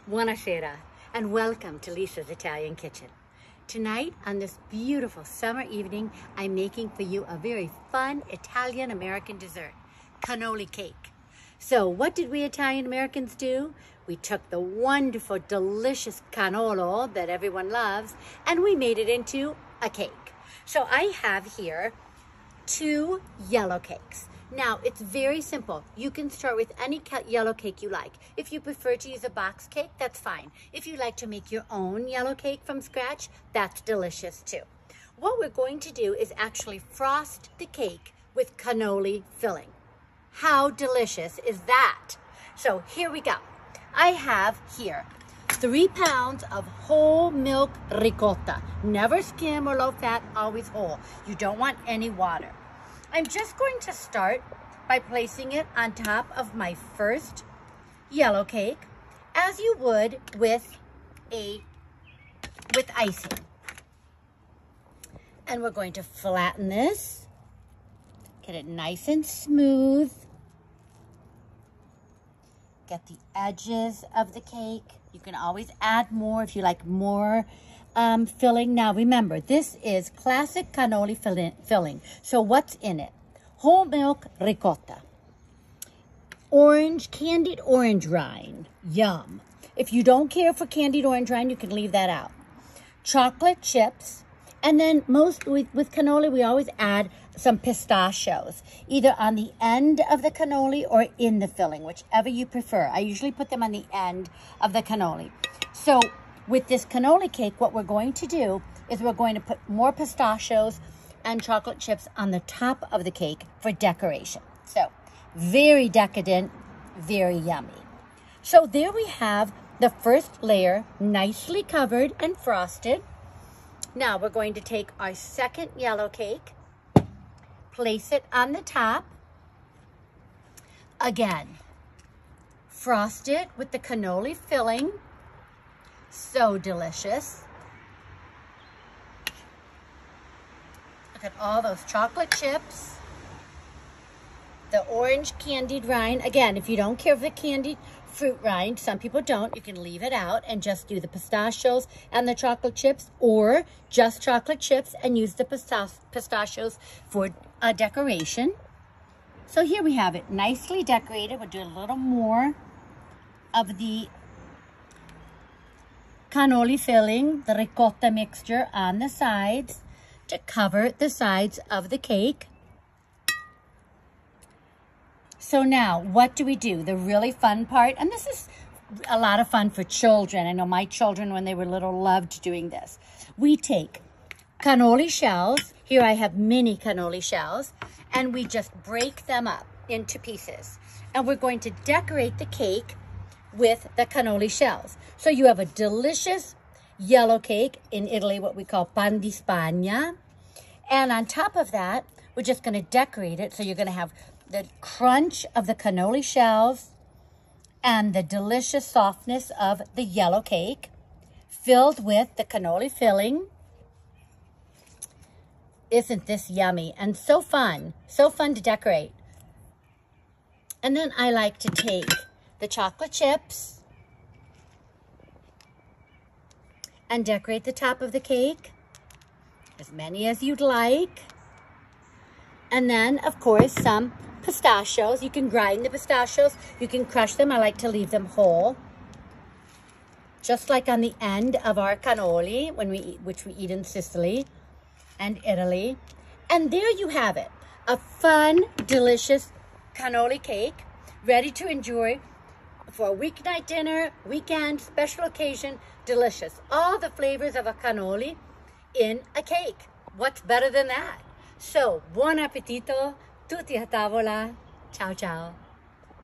Buonasera, and welcome to Lisa's Italian Kitchen. Tonight, on this beautiful summer evening, I'm making for you a very fun Italian-American dessert, cannoli cake. So what did we Italian-Americans do? We took the wonderful, delicious cannolo that everyone loves, and we made it into a cake. So I have here 2 yellow cakes. Now, it's very simple. You can start with any yellow cake you like. If you prefer to use a box cake, that's fine. If you like to make your own yellow cake from scratch, that's delicious too. What we're going to do is actually frost the cake with cannoli filling. How delicious is that? So here we go. I have here 3 pounds of whole milk ricotta. Never skim or low fat, always whole. You don't want any water. I'm just going to start by placing it on top of my first yellow cake, as you would with icing. And we're going to flatten this, get it nice and smooth, get the edges of the cake. You can always add more if you like more filling. Now remember, this is classic cannoli filling. So what's in it? Whole milk ricotta, candied orange rind, yum. If you don't care for candied orange rind, you can leave that out. Chocolate chips, and then with cannoli, we always add some pistachios, either on the end of the cannoli or in the filling, whichever you prefer. I usually put them on the end of the cannoli. So with this cannoli cake, what we're going to do is we're going to put more pistachios and chocolate chips on the top of the cake for decoration. So very decadent, very yummy. So there we have the first layer nicely covered and frosted. Now we're going to take our second yellow cake, place it on the top. Again, frost it with the cannoli filling. So delicious. Look at all those chocolate chips. The orange candied rind. Again, if you don't care for the candied fruit rind, some people don't, you can leave it out and just do the pistachios and the chocolate chips, or just chocolate chips and use the pistachios for decoration. So here we have it, nicely decorated. We'll do a little more of the cannoli filling, the ricotta mixture on the sides to cover the sides of the cake. So now, what do we do? The really fun part, and this is a lot of fun for children. I know my children, when they were little, loved doing this. We take cannoli shells. Here I have mini cannoli shells, and we just break them up into pieces. And we're going to decorate the cake with the cannoli shells. So you have a delicious yellow cake, in Italy what we call pan di Spagna. And on top of that, we're just going to decorate it. So you're going to have the crunch of the cannoli shells and the delicious softness of the yellow cake filled with the cannoli filling. Isn't this yummy and so fun to decorate. And then I like to take the chocolate chips and decorate the top of the cake, as many as you'd like. And then, of course, some pistachios. You can grind the pistachios, you can crush them. I like to leave them whole, just like on the end of our cannoli, which we eat in Sicily and Italy. And there you have it, a fun, delicious cannoli cake, ready to enjoy for a weeknight dinner, weekend, special occasion. Delicious. All the flavors of a cannoli in a cake. What's better than that? So, buon appetito, tutti a tavola. Ciao, ciao.